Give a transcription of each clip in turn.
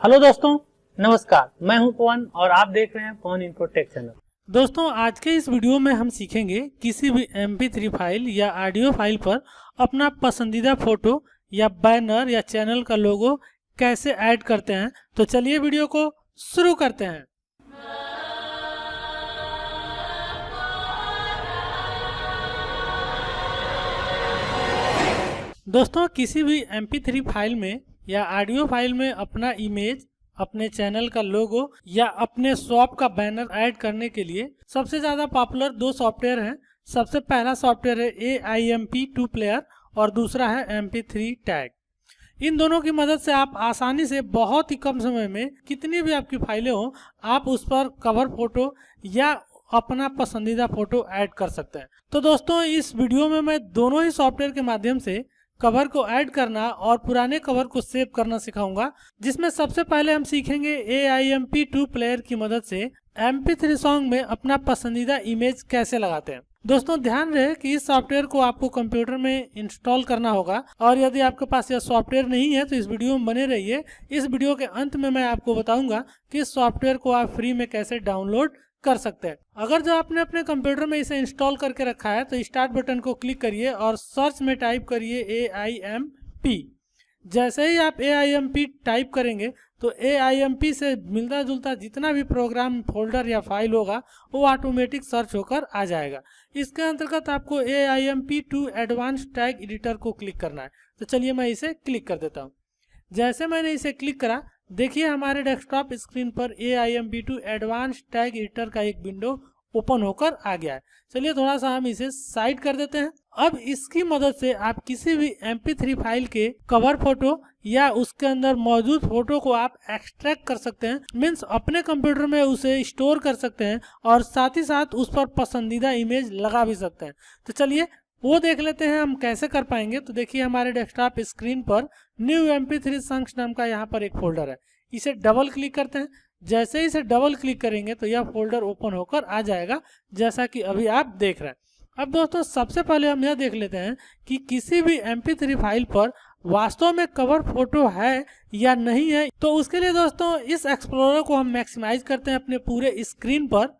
Hello दोस्तों, नमस्कार। मैं हूं पवन और आप देख रहे हैं पवन इन्फो टेक चैनल। दोस्तों, आज के इस वीडियो में हम सीखेंगे किसी भी MP3 फाइल या ऑडियो फाइल पर अपना पसंदीदा फोटो या बैनर या चैनल का लोगो कैसे ऐड करते हैं। तो चलिए वीडियो को शुरू करते हैं। दोस्तों, किसी भी MP3 फाइल में या ऑडियो फाइल में अपना इमेज, अपने चैनल का लोगो या अपने शॉप का बैनर ऐड करने के लिए सबसे ज़्यादा पॉपुलर दो सॉफ्टवेयर हैं। सबसे पहला सॉफ्टवेयर है AIMP2 प्लेयर और दूसरा है MP3 टैग। इन दोनों की मदद से आप आसानी से बहुत ही कम समय में कितनी भी आपकी फाइलें हो, आप उस पर कवर फोटो या अपना पसंदीदा फोटो ऐड कर सकते हैं। तो दोस्तों, इस वीडियो में मैं दोनों ही सॉफ्टवेयर के माध्यम से कवर को ऐड करना और पुराने कवर को सेव करना सिखाऊंगा, जिसमें सबसे पहले हम सीखेंगे AIMP2 प्लेयर की मदद से MP3 सॉन्ग में अपना पसंदीदा इमेज कैसे लगाते हैं। दोस्तों, ध्यान रहे कि इस सॉफ्टवेयर को आपको कंप्यूटर में इंस्टॉल करना होगा और यदि आपके पास यह सॉफ्टवेयर नहीं है तो इस वीडियो में बने रहिए। इस वीडियो के अंत में मैं आपको बताऊंगा कि इस सॉफ्टवेयर को आप फ्री में कैसे डाउनलोड कर सकते हैं। अगर जो आपने अपने कंप्यूटर में इसे इंस्टॉल करके रखा है तो स्टार्ट बटन को क्लिक करिए और सर्च में टाइप करिए AIMP। जैसे ही आप AIMP टाइप करेंगे तो AIMP से मिलता जुलता जितना भी प्रोग्राम, फोल्डर या फाइल होगा वो ऑटोमेटिक सर्च होकर आ जाएगा। इसके अंतर्गत आपको AIMP2 एडवांस टैग एडिटर को क्लिक करना है। तो चलिए मैं इसे क्लिक कर देता हूँ। जैसे मैंने इसे क्लिक करा, देखिए हमारे डेस्कटॉप स्क्रीन पर AIMP2 एडवांस टैग एडिटर का एक विंडो ओपन होकर आ गया है। चलिए थोड़ा सा हम इसे साइड कर देते हैं। अब इसकी मदद से आप किसी भी MP3 फाइल के कवर फोटो या उसके अंदर मौजूद फोटो को आप एक्सट्रैक्ट कर सकते हैं, मीन्स अपने कंप्यूटर में उसे स्टोर कर सकते हैं और साथ ही साथ उस पर पसंदीदा इमेज लगा भी सकते हैं। तो चलिए वो देख लेते हैं हम कैसे कर पाएंगे। तो देखिए हमारे डेस्कटॉप स्क्रीन पर न्यू MP3 सॉन्ग्स नाम का यहाँ पर एक फोल्डर है। इसे डबल क्लिक करते हैं। जैसे ही इसे डबल क्लिक करेंगे तो यह फोल्डर ओपन होकर आ जाएगा, जैसा कि अभी आप देख रहे हैं। अब दोस्तों, सबसे पहले हम यह देख लेते हैं कि किसी भी MP3 फाइल पर वास्तव में कवर फोटो है या नहीं है। तो उसके लिए दोस्तों, इस एक्सप्लोरर को हम मैक्सिमाइज करते हैं अपने पूरे स्क्रीन पर।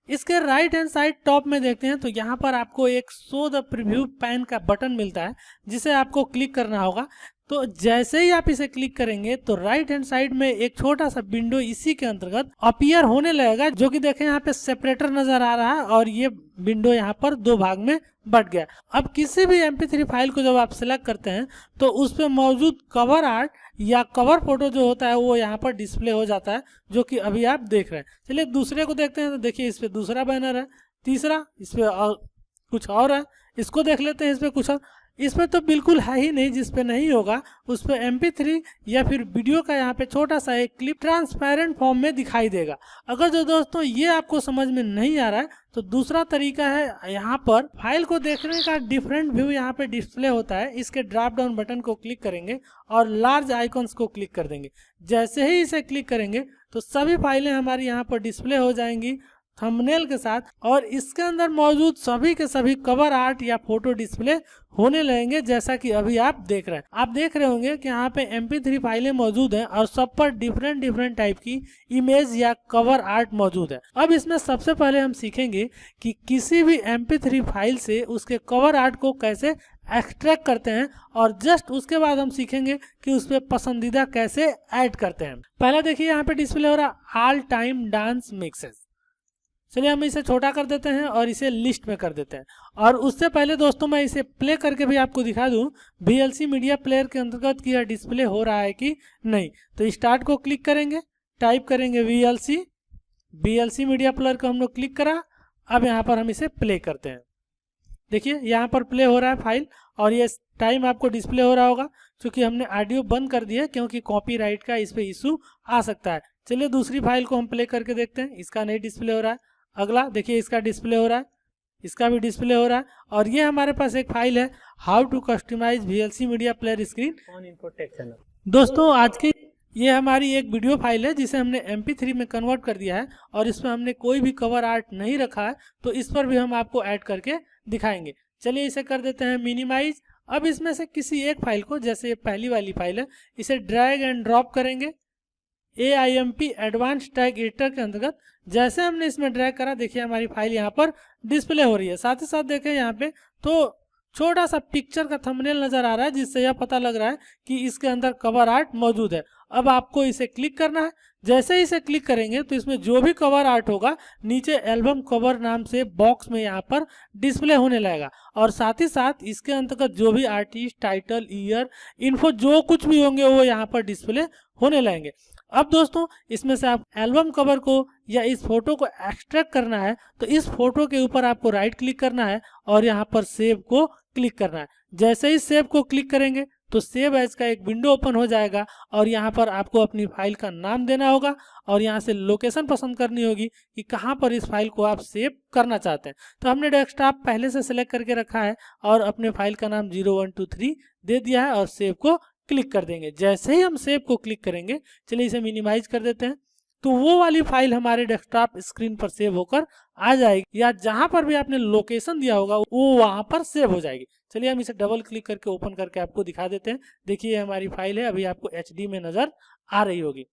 इसके राइट हैंड साइड टॉप में देखते हैं तो यहाँ पर आपको एक शो द प्रीव्यू पैन का बटन मिलता है, जिसे आपको क्लिक करना होगा। तो जैसे ही आप इसे क्लिक करेंगे तो राइट हैंड साइड में एक छोटा सा विंडो इसी के अंतर्गत अपीयर होने लगेगा, जो कि देखें यहाँ पे सेपरेटर नजर आ रहा है और ये विंडो यहाँ पर दो भाग में बट गया। अब किसी भी MP3 फाइल को जब आप सिलेक्ट करते हैं तो उस पर मौजूद कवर आर्ट या कवर फोटो जो होता है वो यहाँ पर डिस्प्ले हो जाता है, जो कि अभी आप देख रहे हैं। चलिए दूसरे को देखते हैं। तो देखिए इस पे दूसरा बैनर है, तीसरा इस पे कुछ और है, इसको देख लेते हैं। इस पे कुछ और, इसमें तो बिल्कुल है ही नहीं। जिस पे नहीं होगा उस पे MP3 या फिर वीडियो का यहाँ पे छोटा सा एक क्लिप ट्रांसपेरेंट फॉर्म में दिखाई देगा। अगर जो दोस्तों ये आपको समझ में नहीं आ रहा है तो दूसरा तरीका है, यहाँ पर फाइल को देखने का डिफरेंट व्यू यहाँ पे डिस्प्ले होता है। इसके ड्रॉप डाउन बटन को क्लिक करेंगे और लार्ज आइकॉन्स को क्लिक कर देंगे। जैसे ही इसे क्लिक करेंगे तो सभी फाइलें हमारी यहाँ पर डिस्प्ले हो जाएंगी थंबनेल के साथ, और इसके अंदर मौजूद सभी के सभी कवर आर्ट या फोटो डिस्प्ले होने लगेंगे, जैसा कि अभी आप देख रहे हैं। आप देख रहे होंगे कि यहाँ पे MP3 फाइलें मौजूद हैं और सब पर डिफरेंट टाइप की इमेज या कवर आर्ट मौजूद है। अब इसमें सबसे पहले हम सीखेंगे कि किसी भी MP3 फाइल से उसके कवर आर्ट को कैसे एक्सट्रैक्ट करते हैं, और जस्ट उसके बाद हम सीखेंगे कि उस पर पसंदीदा कैसे ऐड करते हैं। पहला देखिए यहाँ पे डिस्प्ले हो रहा है ऑल टाइम डांस मिक्सेस। चलिए हम इसे छोटा कर देते हैं और इसे लिस्ट में कर देते हैं। और उससे पहले दोस्तों, मैं इसे प्ले करके भी आपको दिखा दूं VLC मीडिया प्लेयर के अंतर्गत कि यह डिस्प्ले हो रहा है कि नहीं। तो स्टार्ट को क्लिक करेंगे, टाइप करेंगे VLC मीडिया प्लेयर को हम लोग क्लिक करा। अब यहाँ पर हम इसे प्ले करते हैं। देखिए यहाँ पर प्ले हो रहा है फाइल और ये टाइम आपको डिस्प्ले हो रहा होगा, क्योंकि हमने ऑडियो बंद कर दिया क्योंकि कॉपीराइट का इस पे इशू आ सकता है। चलिए दूसरी फाइल को हम प्ले करके देखते हैं। इसका नहीं डिस्प्ले हो रहा है। अगला देखिए इसका डिस्प्ले हो रहा है, इसका भी डिस्प्ले हो रहा है। और ये हमारे पास एक फाइल है how to customise VLC media player screen on info tech channel. दोस्तों, आज की ये हमारी एक वीडियो फाइल है जिसे हमने MP3 में कन्वर्ट कर दिया है और इसमें हमने कोई भी कवर आर्ट नहीं रखा है, तो इस पर भी हम आपको ऐड करके दिखाएंगे। चलिए इसे कर देते हैं मिनिमाइज। अब इसमें से किसी एक फाइल को, जैसे ये पहली वाली फाइल है, इसे ड्रैग एंड ड्रॉप करेंगे। AIMP एडवांस टैग एडिटर के अंतर्गत जैसे हमने इसमें ड्रैग करा, देखिए हमारी फाइल यहाँ पर डिस्प्ले हो रही है। साथ ही साथ देखें यहाँ पे तो छोटा सा पिक्चर का थंबनेल नजर आ रहा है, जिससे यह पता लग रहा है कि इसके अंदर कवर आर्ट मौजूद है। अब आपको इसे क्लिक करना है। जैसे ही इसे क्लिक करेंगे तो इसमें जो भी कवर आर्ट होगा नीचे एल्बम कवर नाम से बॉक्स में यहाँ पर डिस्प्ले होने लगेगा, और साथ ही साथ इसके अंतर्गत जो भी आर्टिस्ट, टाइटल, ईयर, इन्फो जो कुछ भी होंगे वो यहाँ पर डिस्प्ले होने लगेंगे। अब दोस्तों इसमें से आप एल्बम कवर को या इस फोटो को एक्सट्रैक्ट करना है तो इस फोटो के ऊपर आपको राइट क्लिक करना है और यहाँ पर सेव को क्लिक करना है। जैसे ही सेव को क्लिक करेंगे तो सेव एज का एक विंडो ओपन हो जाएगा और यहाँ पर आपको अपनी फाइल का नाम देना होगा और यहाँ से लोकेशन पसंद करनी होगी कि कहाँ पर इस फाइल को आप सेव करना चाहते हैं। तो हमने डेस्कटॉप पहले से सिलेक्ट करके रखा है और अपने फाइल का नाम 0123 दे दिया है और सेव को क्लिक कर देंगे। जैसे ही हम सेव को क्लिक करेंगे, चलिए इसे मिनिमाइज कर देते हैं, तो वो वाली फाइल हमारे डेस्कटॉप स्क्रीन पर सेव होकर आ जाएगी, या जहां पर भी आपने लोकेशन दिया होगा वो वहां पर सेव हो जाएगी। चलिए हम इसे डबल क्लिक करके ओपन करके आपको दिखा देते हैं। देखिए हमारी फाइल है, अभी आपको HD में नजर आ रही होगी।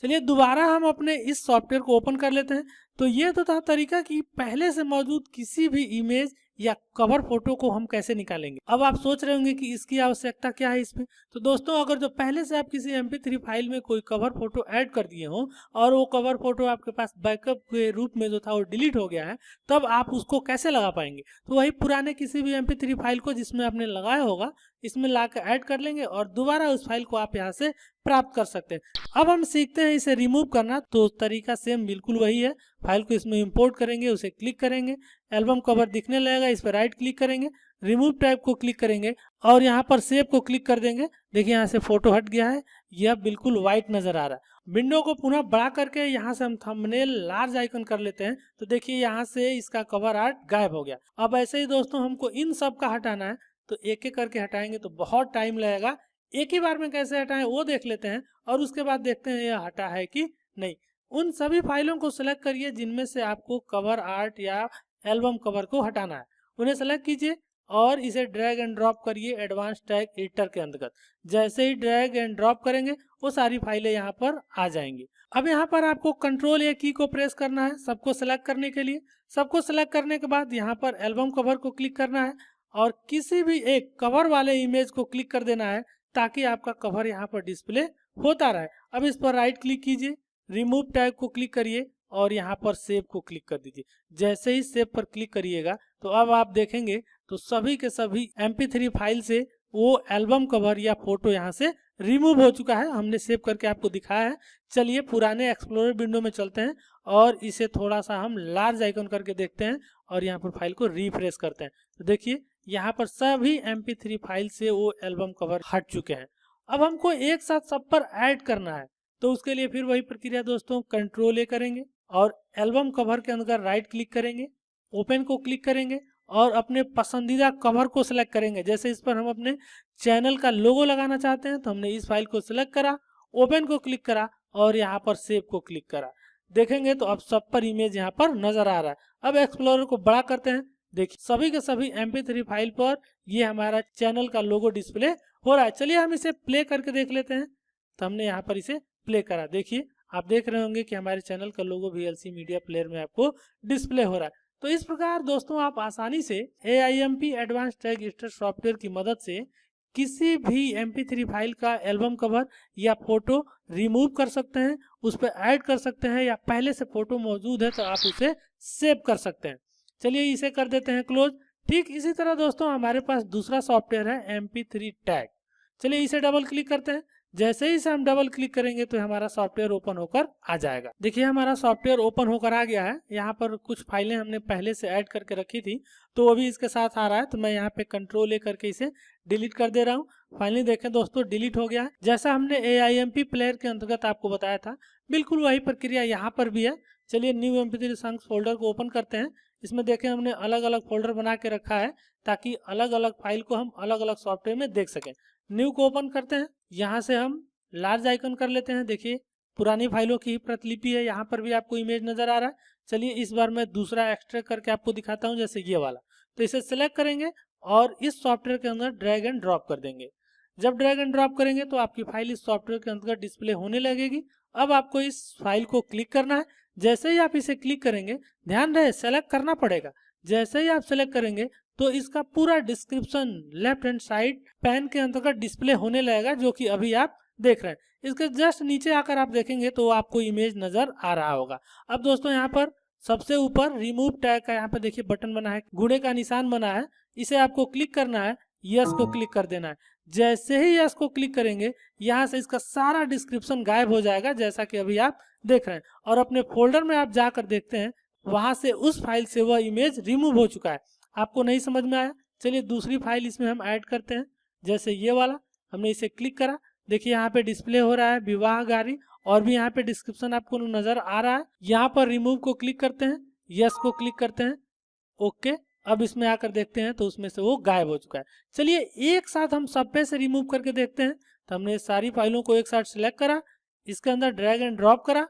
चलिए दोबारा हम अपने इस सॉफ्टवेयर को ओपन कर लेते हैं। तो ये तो था तरीका कि पहले से मौजूद किसी भी इमेज या कवर फोटो को हम कैसे निकालेंगे। अब आप सोच रहे होंगे कि इसकी आवश्यकता क्या है इसमें। तो दोस्तों अगर जो पहले से आप किसी MP3 फाइल में कोई कवर फोटो ऐड कर दिए हो और वो कवर फोटो आपके पास बैकअप के रूप में जो था वो डिलीट हो गया है, तब आप उसको कैसे लगा पाएंगे। तो वही पुराने किसी भी MP3 फाइल को जिसमें आपने लगाया होगा इसमें लाकर ऐड कर लेंगे और दोबारा उस फाइल को आप यहाँ से प्राप्त कर सकते हैं। अब हम सीखते हैं इसे रिमूव करना। तो तरीका सेम बिल्कुल वही है। फाइल को इसमें इंपोर्ट करेंगे, उसे क्लिक करेंगे, एल्बम कवर दिखने लगेगा, इस पर राइट क्लिक करेंगे, रिमूव टाइप को क्लिक करेंगे और यहाँ पर सेव को क्लिक कर देंगे। देखिए यहाँ से फोटो हट गया है, यह बिल्कुल व्हाइट नजर आ रहा है। विंडो को पुनः बड़ा करके यहाँ से हम थंबनेल लार्ज आइकन कर लेते हैं। तो देखिए यहाँ से इसका कवर आर्ट गायब हो गया। अब ऐसे ही दोस्तों हमको इन सब का हटाना है, तो एक एक करके हटाएंगे तो बहुत टाइम लगेगा। एक ही बार में कैसे हटाएं वो देख लेते हैं और उसके बाद देखते हैं यह हटा है कि नहीं। उन सभी फाइलों को सिलेक्ट करिए जिनमें से आपको कवर आर्ट या एल्बम कवर को हटाना है, उन्हें सेलेक्ट कीजिए और इसे ड्रैग एंड ड्रॉप करिए एडवांस टैग एडिटर के अंतर्गत। जैसे ही ड्रैग एंड ड्रॉप करेंगे वो सारी फाइलें यहाँ पर आ जाएंगी। अब यहाँ पर आपको Ctrl+A की को प्रेस करना है सबको सेलेक्ट करने के लिए। सबको सेलेक्ट करने के बाद यहाँ पर एल्बम कवर को क्लिक करना है और किसी भी एक कवर वाले इमेज को क्लिक कर देना है ताकि आपका कवर यहाँ पर डिस्प्ले होता रहे। अब इस पर राइट क्लिक कीजिए, रिमूव टैग को क्लिक करिए और यहाँ पर सेव को क्लिक कर दीजिए। जैसे ही सेव पर क्लिक करिएगा तो अब आप देखेंगे तो सभी के सभी MP3 फाइल से वो एल्बम कवर या फोटो यहाँ से रिमूव हो चुका है। हमने सेव करके आपको दिखाया है। चलिए पुराने एक्सप्लोरर विंडो में चलते हैं और इसे थोड़ा सा हम लार्ज आइकन करके देखते हैं और यहाँ पर फाइल को रिफ्रेश करते हैं। तो देखिए यहाँ पर सभी MP3 फाइल से वो एल्बम कवर हट चुके हैं। अब हमको एक साथ सब पर ऐड करना है, तो उसके लिए फिर वही प्रक्रिया दोस्तों, Ctrl+A करेंगे और एल्बम कवर के अंदर राइट क्लिक करेंगे, ओपन को क्लिक करेंगे और अपने पसंदीदा कवर को सिलेक्ट करेंगे। जैसे इस पर हम अपने चैनल का लोगो लगाना चाहते हैं तो हमने इस फाइल को सिलेक्ट करा, ओपन को क्लिक करा और यहाँ पर सेव को क्लिक करा। देखेंगे तो अब सब पर इमेज यहाँ पर नजर आ रहा है। अब एक्सप्लोरर को बड़ा करते हैं। देखिए सभी के सभी MP3 फाइल पर ये हमारा चैनल का लोगो डिस्प्ले हो रहा है। चलिए हम इसे प्ले करके देख लेते हैं। तो हमने यहाँ पर इसे प्ले करा। देखिए आप देख रहे होंगे कि हमारे चैनल का लोगो VLC मीडिया प्लेयर में आपको डिस्प्ले हो रहा है। तो इस प्रकार दोस्तों आप आसानी से AIMP advance tag editor software की मदद से किसी भी MP3 फाइल का एल्बम कवर या फोटो रिमूव कर सकते हैं, उस पर ऐड कर सकते हैं, या पहले से फोटो मौजूद है तो आप उसे सेव कर सकते हैं। चलिए इसे कर देते हैं क्लोज। ठीक इसी तरह दोस्तों हमारे पास दूसरा सॉफ्टवेयर है MP3 टैग। चलिए इसे डबल क्लिक करते हैं। जैसे ही इसे हम डबल क्लिक करेंगे तो हमारा सॉफ्टवेयर ओपन होकर आ जाएगा। देखिए हमारा सॉफ्टवेयर ओपन होकर आ गया है। यहाँ पर कुछ फाइलें हमने पहले से ऐड करके रखी थी तो वो भी इसके साथ आ रहा है। तो मैं यहाँ पे Ctrl+A करके इसे डिलीट कर दे रहा हूँ। फाइनली देखें दोस्तों डिलीट हो गया है। जैसा हमने AIMP प्लेयर के अंतर्गत आपको बताया था बिल्कुल वही प्रक्रिया यहाँ पर भी है। चलिए न्यू MP3 सॉन्ग्स फोल्डर को ओपन करते हैं। इसमें देखें हमने अलग अलग फोल्डर बना के रखा है ताकि अलग अलग फाइल को हम अलग अलग सॉफ्टवेयर में देख सकें। न्यू को ओपन करते हैं। यहाँ से हम लार्ज आइकन कर लेते हैं। देखिए पुरानी फाइलों की ही प्रतिलिपि है, यहाँ पर भी आपको इमेज नजर आ रहा है। चलिए इस बार मैं दूसरा एक्सट्रैक्ट करके आपको दिखाता हूँ, जैसे ये वाला। तो इसे सिलेक्ट करेंगे और इस सॉफ्टवेयर के अंदर ड्रैग एंड ड्रॉप कर देंगे। जब ड्रैग एंड ड्रॉप करेंगे तो आपकी फाइल इस सॉफ्टवेयर के अंतर्गत डिस्प्ले होने लगेगी। अब आपको इस फाइल को क्लिक करना है। जैसे ही आप इसे क्लिक करेंगे, ध्यान रहे सेलेक्ट करना पड़ेगा। जैसे ही आप सेलेक्ट करेंगे तो इसका पूरा description left hand side pan के अंतर्गत डिस्प्ले होने लगेगा, जो कि अभी आप देख रहे हैं। इसके जस्ट नीचे आकर आप देखेंगे तो आपको इमेज नजर आ रहा होगा। अब दोस्तों यहाँ पर सबसे ऊपर रिमूव टैग का यहाँ पर देखिए बटन बना है, घोड़े का निशान बना है, इसे आपको क्लिक करना है, यस को क्लिक कर देना है। जैसे ही यस को क्लिक करेंगे यहाँ से इसका सारा डिस्क्रिप्शन गायब हो जाएगा, जैसा कि अभी आप देख रहे हैं। और अपने फोल्डर में आप जाकर देखते हैं, वहां से उस फाइल से वह इमेज रिमूव हो चुका है। आपको नहीं समझ में आया, चलिए दूसरी फाइल इसमें हम ऐड करते हैं। जैसे ये वाला हमने इसे क्लिक करा, देखिए यहाँ पे डिस्प्ले हो रहा है विवाह गाड़ी, और भी यहाँ पे डिस्क्रिप्शन आपको नजर आ रहा है। यहाँ पर रिमूव को क्लिक करते हैं, यस को क्लिक करते हैं, ओके। अब इसमें आकर देखते हैं तो उसमें से वो गायब हो चुका है। चलिए एक साथ हम सब पे से रिमूव करके देखते हैं। तो हमने सारी फाइलों को एक साथ सिलेक्ट करा, इसके अंदर ड्रैग एंड ड्रॉप करा,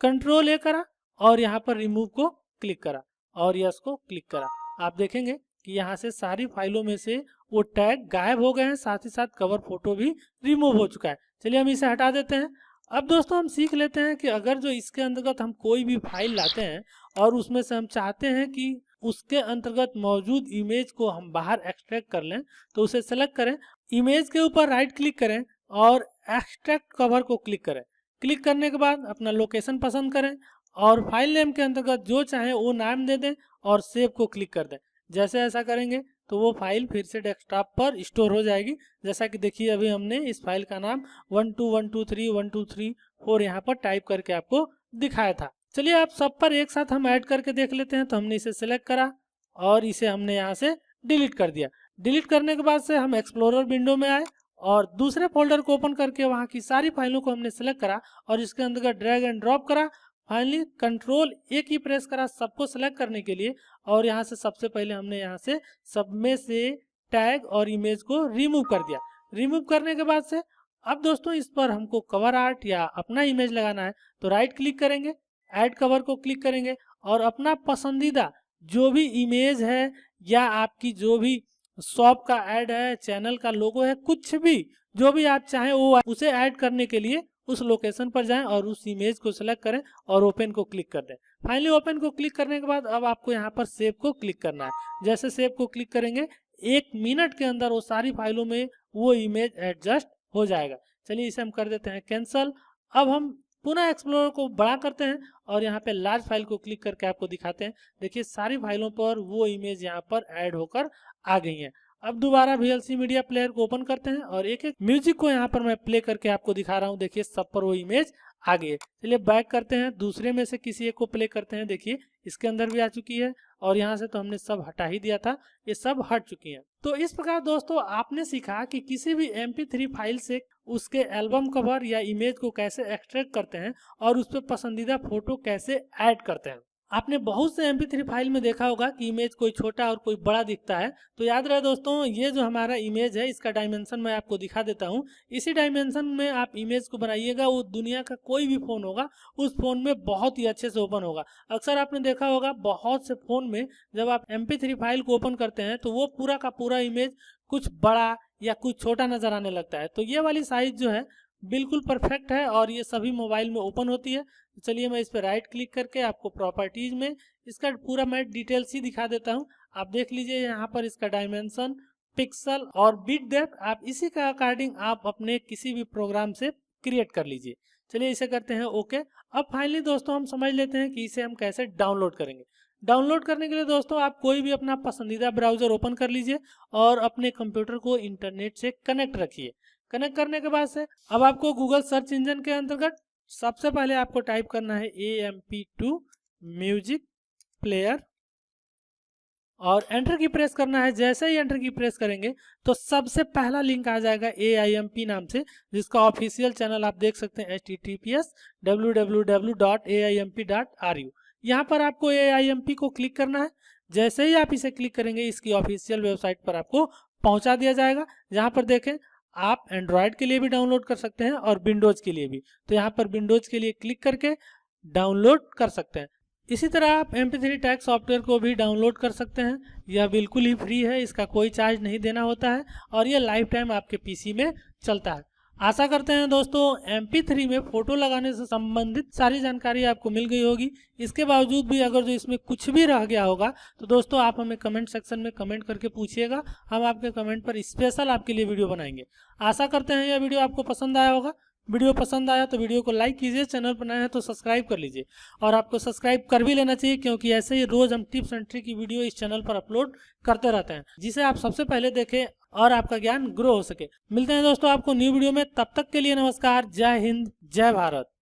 कंट्रोल ए करा और यहाँ पर रिमूव को क्लिक करा और यस को क्लिक करा। आप देखेंगे कि यहाँ से सारी फाइलों में से वो टैग गायब हो गए हैं, साथ ही साथ कवर फोटो भी रिमूव हो चुका है। चलिए हम इसे हटा देते हैं। अब दोस्तों हम सीख लेते हैं कि अगर जो इसके अंतर्गत हम कोई भी फाइल लाते हैं और उसमें से हम चाहते हैं कि उसके अंतर्गत मौजूद इमेज को हम बाहर एक्सट्रैक्ट कर लें, तो उसे सेलेक्ट करें, इमेज के ऊपर राइट क्लिक करें और एक्सट्रैक्ट कवर को क्लिक करें। क्लिक करने के बाद अपना लोकेशन पसंद करें और फाइल नेम के अंतर्गत जो चाहे वो नाम दे दें और सेव को क्लिक कर दें। जैसे ऐसा करेंगे तो वो फाइल फिर से डेस्कटॉप पर स्टोर हो जाएगी। जैसा कि देखिए अभी हमने इस फाइल का नाम 121234 यहाँ पर टाइप करके आपको दिखाया था। चलिए आप सब पर एक साथ हम ऐड करके देख लेते हैं। तो हमने इसे सिलेक्ट करा और इसे हमने यहाँ से डिलीट कर दिया। डिलीट करने के बाद से हम एक्सप्लोरर विंडो में आए और दूसरे फोल्डर को ओपन करके वहाँ की सारी फाइलों को हमने सिलेक्ट करा और इसके अंदर ड्रैग एंड ड्रॉप करा। फाइनली कंट्रोल ए की प्रेस करा सबको सिलेक्ट करने के लिए और यहाँ से सबसे पहले हमने यहाँ से सब में से टैग और इमेज को रिमूव कर दिया। रिमूव करने के बाद से अब दोस्तों इस पर हमको कवर आर्ट या अपना इमेज लगाना है, तो राइट क्लिक करेंगे, ऐड कवर को क्लिक करेंगे और अपना पसंदीदा जो भी इमेज है या आपकी जो भी शॉप का ऐड है, चैनल का लोगो है, कुछ भी जो भी आप चाहें वो उसे ऐड करने के लिए उस लोकेशन पर जाएं और उस इमेज को सिलेक्ट करें और ओपन को क्लिक कर दें। फाइनली ओपन को क्लिक करने के बाद अब आपको यहाँ पर सेव को क्लिक करना है। जैसे सेव को क्लिक करेंगे 1 मिनट के अंदर वो सारी फाइलों में वो इमेज एडजस्ट हो जाएगा। चलिए इसे हम कर देते हैं कैंसल। अब हम पुनः एक्सप्लोरर को बड़ा करते हैं और यहाँ पे लार्ज फाइल को क्लिक करके आपको दिखाते हैं। देखिए सारी फाइलों पर वो इमेज यहाँ पर ऐड होकर आ गई है। अब दोबारा VLC मीडिया प्लेयर को ओपन करते हैं और एक एक म्यूजिक को यहाँ पर मैं प्ले करके आपको दिखा रहा हूँ। देखिए सब पर वो इमेज आ गई है। चलिए बैक करते हैं, दूसरे में से किसी एक को प्ले करते हैं। देखिए इसके अंदर भी आ चुकी है और यहाँ से तो हमने सब हटा ही दिया था, ये सब हट चुकी हैं। तो इस प्रकार दोस्तों आपने सीखा कि किसी भी MP3 फाइल से उसके एल्बम कवर या इमेज को कैसे एक्सट्रैक्ट करते हैं और उस पर पसंदीदा फोटो कैसे ऐड करते हैं। आपने बहुत से MP3 फाइल में देखा होगा कि इमेज कोई छोटा और कोई बड़ा दिखता है। तो याद रहे दोस्तों, ये जो हमारा इमेज है इसका डायमेंशन मैं आपको दिखा देता हूँ। इसी डायमेंशन में आप इमेज को बनाइएगा, वो दुनिया का कोई भी फ़ोन होगा उस फोन में बहुत ही अच्छे से ओपन होगा। अक्सर आपने देखा होगा बहुत से फ़ोन में जब आप MP3 फाइल को ओपन करते हैं तो वो पूरा का पूरा इमेज कुछ बड़ा या कुछ छोटा नज़र आने लगता है। तो ये वाली साइज़ जो है बिल्कुल परफेक्ट है और ये सभी मोबाइल में ओपन होती है। तो चलिए मैं इस पर राइट क्लिक करके आपको प्रॉपर्टीज में इसका पूरा मैं डिटेल्स ही दिखा देता हूँ। आप देख लीजिए यहाँ पर इसका डायमेंशन, पिक्सल और बिट डेप्थ, आप इसी का अकॉर्डिंग आप अपने किसी भी प्रोग्राम से क्रिएट कर लीजिए। चलिए इसे करते हैं ओके। अब फाइनली दोस्तों हम समझ लेते हैं कि इसे हम कैसे डाउनलोड करेंगे। डाउनलोड करने के लिए दोस्तों आप कोई भी अपना पसंदीदा ब्राउजर ओपन कर लीजिए और अपने कंप्यूटर को इंटरनेट से कनेक्ट रखिए। कनेक्ट करने के बाद से अब आपको गूगल सर्च इंजन के अंतर्गत सबसे पहले आपको टाइप करना है AMP2 म्यूजिक प्लेयर और एंटर की प्रेस करना है। जैसे ही एंटर की प्रेस करेंगे तो सबसे पहला लिंक आ जाएगा AIMP नाम से, जिसका ऑफिशियल चैनल आप देख सकते हैं https://www.aimp.ru। यहाँ पर आपको AIMP को क्लिक करना है। जैसे ही आप इसे क्लिक करेंगे इसकी ऑफिशियल वेबसाइट पर आपको पहुँचा दिया जाएगा। जहाँ पर देखें आप एंड्रॉयड के लिए भी डाउनलोड कर सकते हैं और विंडोज़ के लिए भी। तो यहाँ पर विंडोज़ के लिए क्लिक करके डाउनलोड कर सकते हैं। इसी तरह आप MP3 टैग सॉफ्टवेयर को भी डाउनलोड कर सकते हैं। यह बिल्कुल ही फ्री है, इसका कोई चार्ज नहीं देना होता है और यह लाइफ टाइम आपके पीसी में चलता है। आशा करते हैं दोस्तों MP3 में फ़ोटो लगाने से संबंधित सारी जानकारी आपको मिल गई होगी। इसके बावजूद भी अगर जो इसमें कुछ भी रह गया होगा तो दोस्तों आप हमें कमेंट सेक्शन में कमेंट करके पूछिएगा, हम आपके कमेंट पर स्पेशल आपके लिए वीडियो बनाएंगे। आशा करते हैं यह वीडियो आपको पसंद आया होगा। वीडियो पसंद आया तो वीडियो को लाइक कीजिए, चैनल पर नए हैं तो सब्सक्राइब कर लीजिए और आपको सब्सक्राइब कर भी लेना चाहिए, क्योंकि ऐसे ही रोज हम टिप्स एंड ट्रिक की वीडियो इस चैनल पर अपलोड करते रहते हैं, जिसे आप सबसे पहले देखें और आपका ज्ञान ग्रो हो सके। मिलते हैं दोस्तों आपको न्यू वीडियो में, तब तक के लिए नमस्कार, जय हिंद, जय भारत।